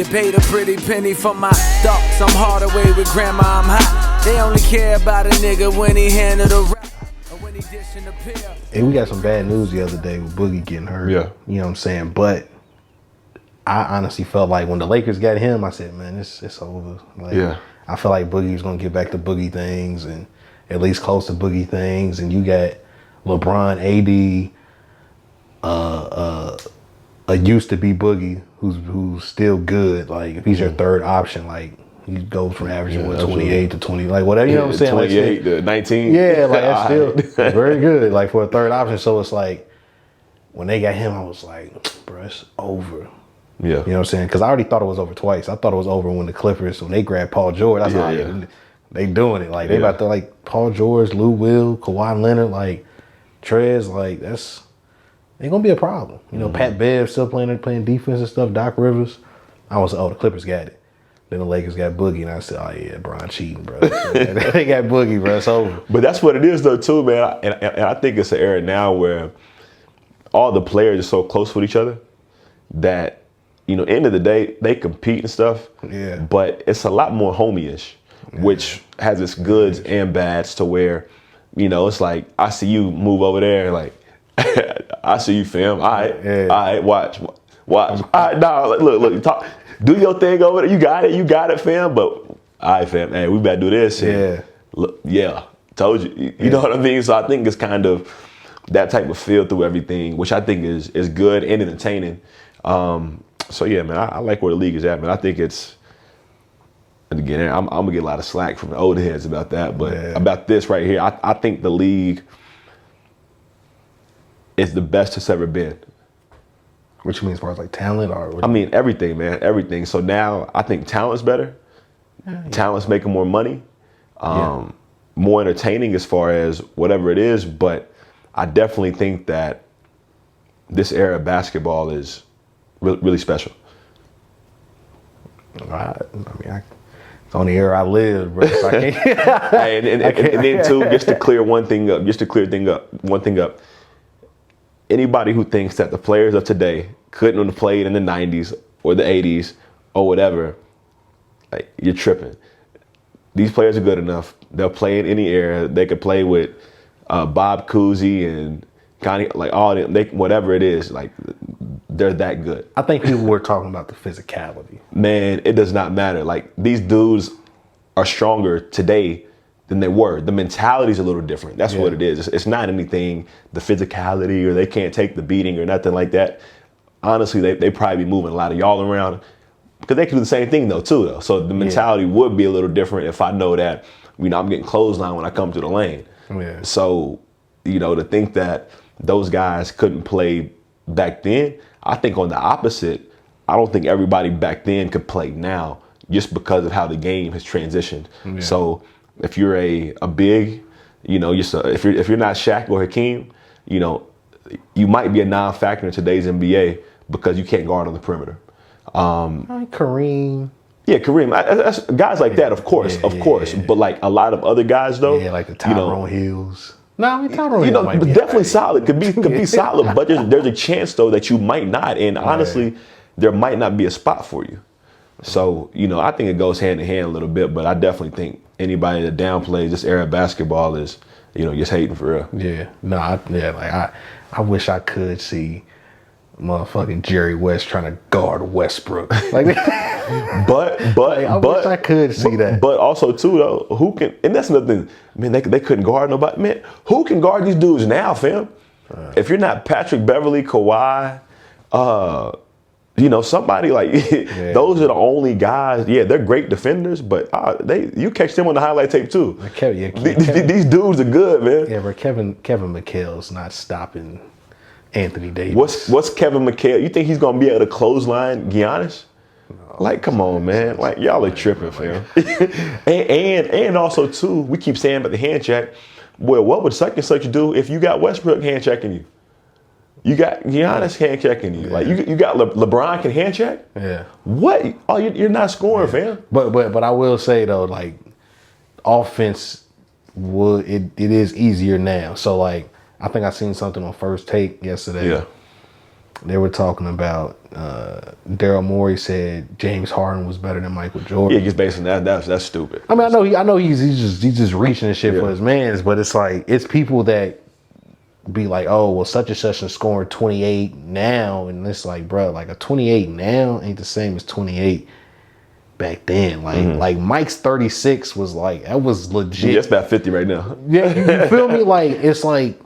paid a pretty penny for my thoughts. I'm hard away with grandma, I'm hot. They only care about a nigga when he handle the rap or when he dishing the pill. Hey, we got some bad news the other day with Boogie getting hurt. Yeah. You know what I'm saying? But I honestly felt like when the Lakers got him, I said, man, it's over. Like, Yeah. I feel like Boogie was going to get back to Boogie things and at least close to Boogie things. And you got LeBron, AD, a used to be Boogie who's still good. Like, if he's your third option, like, he goes from averaging 28 to 20, like whatever, you know what I'm saying? 28 to 19. Yeah, like that's still very good, like for a third option. So it's like, when they got him, I was like, bro, it's over. Yeah. You know what I'm saying? Because I already thought it was over twice. I thought it was over when the Clippers, when they grabbed Paul George. I was like, they doing it. Like, they about to, like, Paul George, Lou Will, Kawhi Leonard, like, Trez, like, that's, ain't gonna be a problem. You know, Pat Bev still playing defense and stuff, Doc Rivers. I was, the Clippers got it. Then the Lakers got Boogie, and I said, oh, yeah, Bron cheating, bro. They got Boogie, bro. It's over. But that's what it is, though, too, man. And I think it's an era now where all the players are so close with each other that, you know, end of the day, they compete and stuff. Yeah. But it's a lot more homie-ish, which has its goods and bads to where, you know, it's like, I see you move over there, like, I see you, fam. All right, watch. All right, nah, look, talk. Do your thing over there. You got it, fam. But all right, fam. Hey, we better do this. Yeah. Look, told you. You know what I mean? So I think it's kind of that type of feel through everything, which I think is good and entertaining. So yeah, man, I like where the league is at, man. I think it's, and again, I'm gonna get a lot of slack from the old heads about that, but about this right here, I think the league is the best it's ever been. What you mean as far as like talent or? I mean everything, man, everything. So now I think talent's better. Talent's making more money, more entertaining as far as whatever it is. But I definitely think that this era of basketball is really special. I mean, it's on the era I lived, bro. So I can't. Hey, and then too, just to clear one thing up. Anybody who thinks that the players of today couldn't have played in the 90s or the 80s or whatever, like, you're tripping. These players are good enough. They'll play in any era. They could play with Bob Cousy and Connie, like all them, whatever it is, like they're that good. I think people were talking about the physicality. Man, it does not matter. Like, these dudes are stronger today than they were. The mentality's a little different. That's what it is. It's not anything, the physicality, or they can't take the beating or nothing like that. Honestly, they probably be moving a lot of y'all around because they can do the same thing though. So the mentality would be a little different if I know that, you know, I'm getting clothesline when I come to the lane. Yeah. So, you know, to think that those guys couldn't play back then, I think on the opposite, I don't think everybody back then could play now just because of how the game has transitioned. Yeah. So if you're a big, you know, if you're not Shaq or Hakeem, you know, you might be a non-factor in today's NBA because you can't guard on the perimeter. Kareem. Yeah, Kareem. That's, guys like that, of course. But like a lot of other guys, though. Yeah, like the Tyrone Hills. No, I mean Tyrone Hill might be definitely solid. Could be solid, but there's a chance though that you might not, and honestly, there might not be a spot for you. So, you know, I think it goes hand in hand a little bit, but I definitely think anybody that downplays this era of basketball is, you know, just hating for real. Yeah. No, I wish I could see motherfucking Jerry West trying to guard Westbrook. Like, but I wish I could see that. But also too though, who can? And that's another thing. Man, they couldn't guard nobody. Man, who can guard these dudes now, fam? If you're not Patrick Beverly, Kawhi, you know, somebody like those are the only guys. Yeah, they're great defenders, but you catch them on the highlight tape too. These dudes are good, man. Yeah, but Kevin McHale's not stopping Anthony Davis. What's Kevin McHale? You think he's gonna be able to clothesline Giannis? No, like, come on, man. Like, y'all are tripping, fam. and also too, we keep saying about the hand check. Well, what would such and such do if you got Westbrook hand checking you? You got Giannis hand checking you. Like, you got LeBron can hand check? Yeah. What? Oh, you're not scoring, fam. But I will say though, like, offense it is easier now. So like, I think I seen something on First Take yesterday. Yeah. They were talking about Daryl Morey said James Harden was better than Michael Jordan. Yeah, just based on that, that's stupid. I mean, I know he's just reaching and shit for his mans, but it's like it's people that be like, oh, well, such and such is scoring 28 now, and it's like, bro, like a 28 now ain't the same as 28 back then. Like Mike's 36 was like that was legit. Yeah, it's about 50 right now. Yeah, you feel me? Like it's like.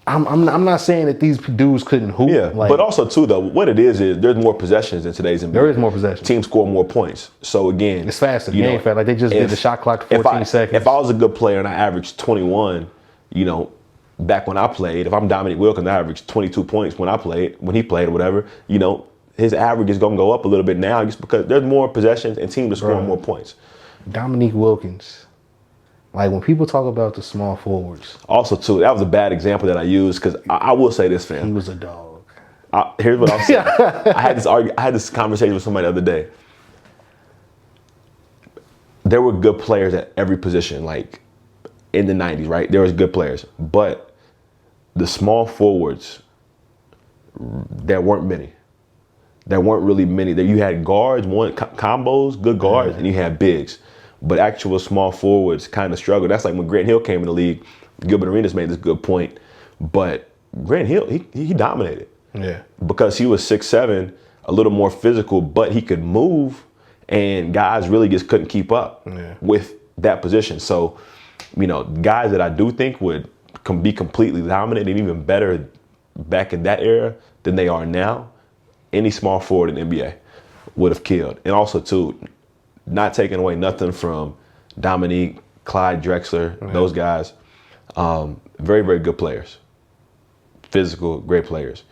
I'm not saying that these dudes couldn't hoop. Yeah, like, but also too though, what it is there's more possessions in today's NBA. There is more possessions. Teams score more points. So again, it's faster. Game fast. Like they just did the shot clock to 14 seconds. If I was a good player and I averaged 21, back when I played, if I'm Dominique Wilkins, I averaged 22 points when he played or whatever, his average is gonna go up a little bit now just because there's more possessions and teams are scoring more points. Dominique Wilkins. Like when people talk about the small forwards. Also, too, that was a bad example that I used because I will say this, fam. He was a dog. Here's what I'm saying. I had this conversation with somebody the other day. There were good players at every position, like in the 90s, right? There was good players, but the small forwards, there weren't many. There weren't really many. You had guards, combos, good guards, and you had bigs. But actual small forwards kind of struggle. That's like when Grant Hill came in the league. Gilbert Arenas made this good point. But Grant Hill, he dominated. Yeah. Because he was 6'7", a little more physical, but he could move, and guys really just couldn't keep up with that position. So, guys that I do think can be completely dominant and even better back in that era than they are now, any small forward in the NBA would have killed. And also, too, not taking away nothing from Dominique, Clyde Drexler, those guys. Very, very good players. Physical, great players.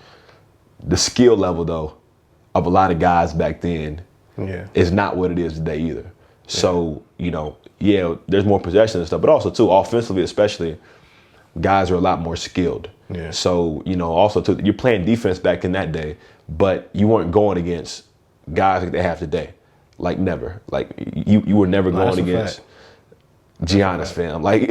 The skill level, though, of a lot of guys back then is not what it is today either. Yeah. So, there's more possession and stuff, but also, too, offensively especially, guys are a lot more skilled. Yeah. So, also, too, you're playing defense back in that day, but you weren't going against guys like they have today. Like never. Like you were never going against Giannis, fam. Like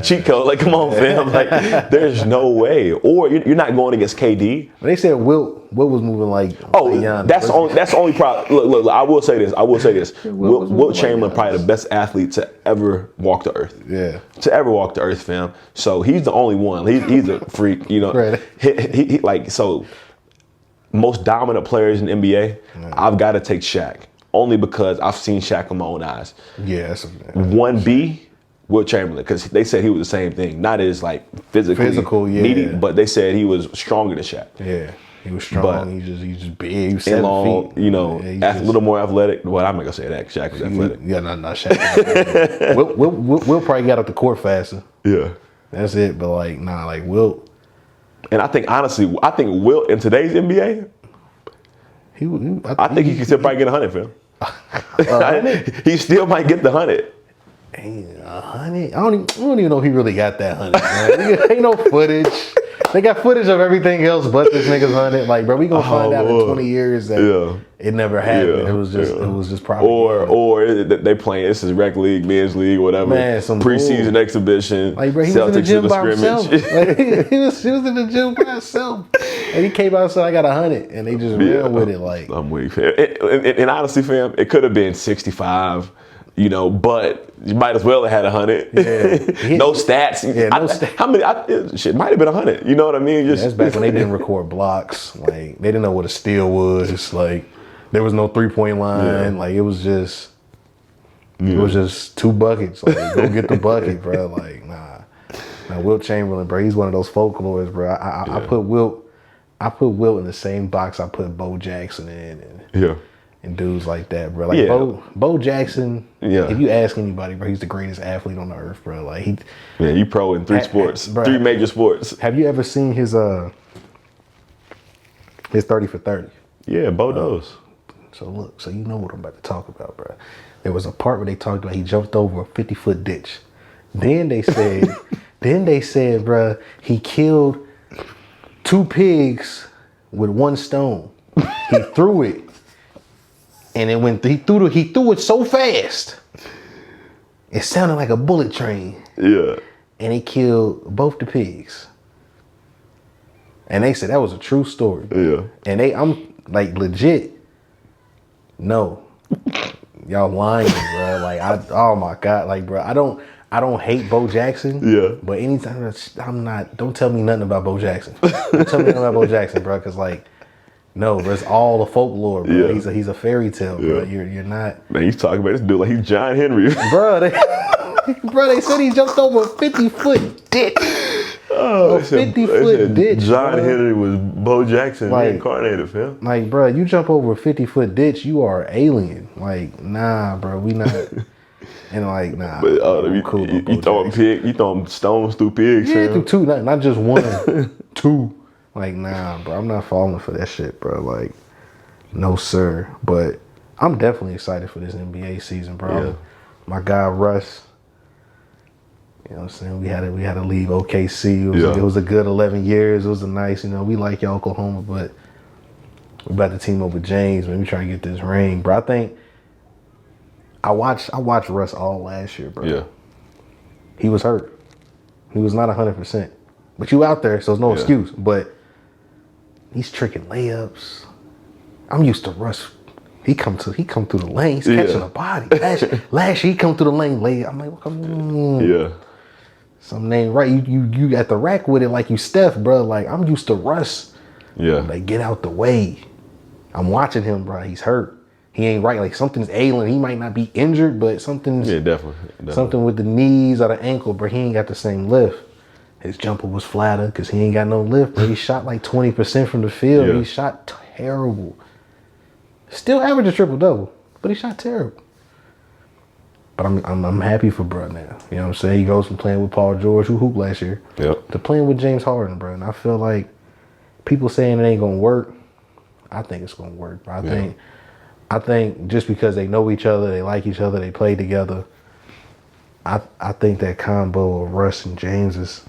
Chico, like come on, fam. Like there's no way. Or you're not going against KD. They said Wilt was moving like Giannis. That's the only problem. Look, I will say this. Wilt Chamberlin probably the best athlete to ever walk the earth. Yeah. To ever walk the earth, fam. So he's the only one. He's a freak, Right. He like so most dominant players in the NBA, I've got to take Shaq. Only because I've seen Shaq with my own eyes. Yeah. 1B, Wilt Chamberlain, because they said he was the same thing. Not as like physical, needy, but they said he was stronger than Shaq. Yeah, he was strong. He's just big, 7 long, feet. A little more athletic. Well, I'm not gonna say that. Shaq was athletic. Yeah, not Shaq. Wilt probably got up the court faster. Yeah, that's it. But like Wilt. And I think honestly, Wilt in today's NBA. I think he can still probably get 100, fam. He still might get the 100. 100? I don't even know if he really got that 100. Ain't no footage. They got footage of everything else but this nigga's 100. Like, bro, we gonna find out in 20 years that it never happened. It was just propaganda. Or they playing, this is rec league, men's league, whatever. Man, some preseason exhibition. Like, bro, he was in the gym by himself. Like, he was in the gym by himself. And he came out and said, I got 100. And they just ran with it. Like, I'm weak, fam. And honestly, fam, it could have been 65. But you might as well have had 100. Yeah. No stats. Yeah, no stats. How many? Shit, might have been 100. You know what I mean? That's back when they didn't record blocks. Like, they didn't know what a steal was. Like, there was no 3-point line. Yeah. Like, it was just 2 buckets. Like, go get the bucket, bro. Like, nah. Now, Wilt Chamberlin, bro, he's one of those folklores, bro. I put Wilt in the same box I put Bo Jackson in. And dudes like that, bro. Like Bo Jackson, if you ask anybody, bro, he's the greatest athlete on the earth, bro. Like he pro in 3 sports, bro, 3 major sports. Have you ever seen his 30 for 30? Yeah, Bo knows. So look, you know what I'm about to talk about, bro. There was a part where they talked about he jumped over a 50-foot ditch. Then they said, bro, he killed 2 pigs with 1 stone. He threw it. And then when he threw it so fast, it sounded like a bullet train. Yeah. And it killed both the pigs. And they said that was a true story. Yeah. And I'm like, legit, no. Y'all lying, bro. Like, oh my God. Like, bro, I don't hate Bo Jackson. Yeah. But anytime don't tell me nothing about Bo Jackson. Don't tell me nothing about Bo Jackson, bro. Cause like, no, bro, it's all the folklore, bro. Yeah. He's a fairy tale, bro. You're not. Man, he's talking about this dude like he's John Henry. Bro, they said he jumped over a 50-foot ditch. Oh, a 50-foot ditch. John Henry was Bo Jackson reincarnated, fam. Like, bro, you jump over a 50-foot ditch, you are an alien. Like, nah, bro, we not. And like, nah. But you throwing stones through pigs. Yeah, through two, not just one, two. Like, nah, bro, I'm not falling for that shit, bro. Like, no, sir. But I'm definitely excited for this NBA season, bro. Yeah. My guy Russ. You know what I'm saying? We had to leave OKC. It was a good 11 years. It was a nice, we like y'all Oklahoma, but we're about to team up with James, man. We trying to get this ring, bro. I think I watched Russ all last year, bro. Yeah. He was hurt. He was not 100%. But you out there, so there's no excuse. But he's tricking layups. I'm used to Russ. He come through the lane. He's catching a body. Last year he come through the lane late. I'm like, yeah. Something ain't right. You at the rack with it like you Steph, bro. Like, I'm used to Russ. Yeah. Like, get out the way. I'm watching him, bro. He's hurt. He ain't right. Like, something's ailing. He might not be injured, but something's definitely. Something with the knees or the ankle, bro. He ain't got the same lift. His jumper was flatter because he ain't got no lift, bro. He shot like 20% from the field. Yeah. He shot terrible. Still average a triple-double, but he shot terrible. But I'm happy for bro now. You know what I'm saying? He goes from playing with Paul George, who hooped last year, to playing with James Harden, bro. And I feel like people saying it ain't gonna work. I think it's gonna work, bro. I think just because they know each other, they like each other, they play together. I think that combo of Russ and James is.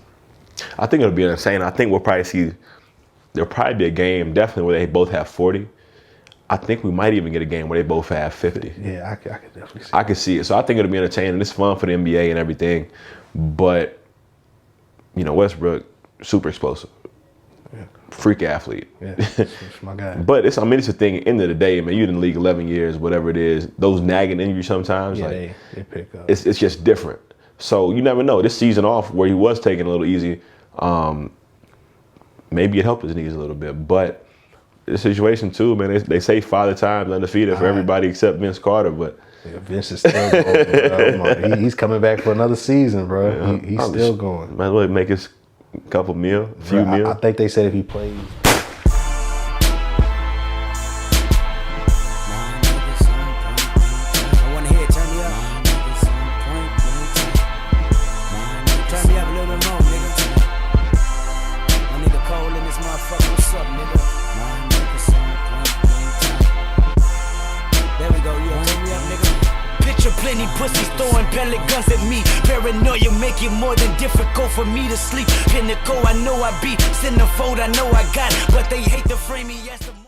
I think it'll be insane. I think there'll probably be a game definitely where they both have 40. I think we might even get a game where they both have 50. Yeah, I could definitely see it. I could see it. So I think it'll be entertaining. It's fun for the NBA and everything. But, Westbrook, super explosive. Yeah. Freak athlete. Yeah, that's my guy. But it's a thing. End of the day, man, you're in the league 11 years, whatever it is. Those nagging injuries sometimes, they pick up. It's just different. So you never know. This season off, where he was taking a little easy, maybe it helped his knees a little bit. But the situation too, man, they say Father Time's undefeated for everybody except Vince Carter, but Vince is still going, bro. He's coming back for another season, bro. He's still going. Might as well make his few meals. I think they said if he plays. Plenty pussies throwing pellet guns at me. Paranoia make it more than difficult for me to sleep. Pinnacle, I know I beat. Centerfold, I know I got. But they hate to frame me as the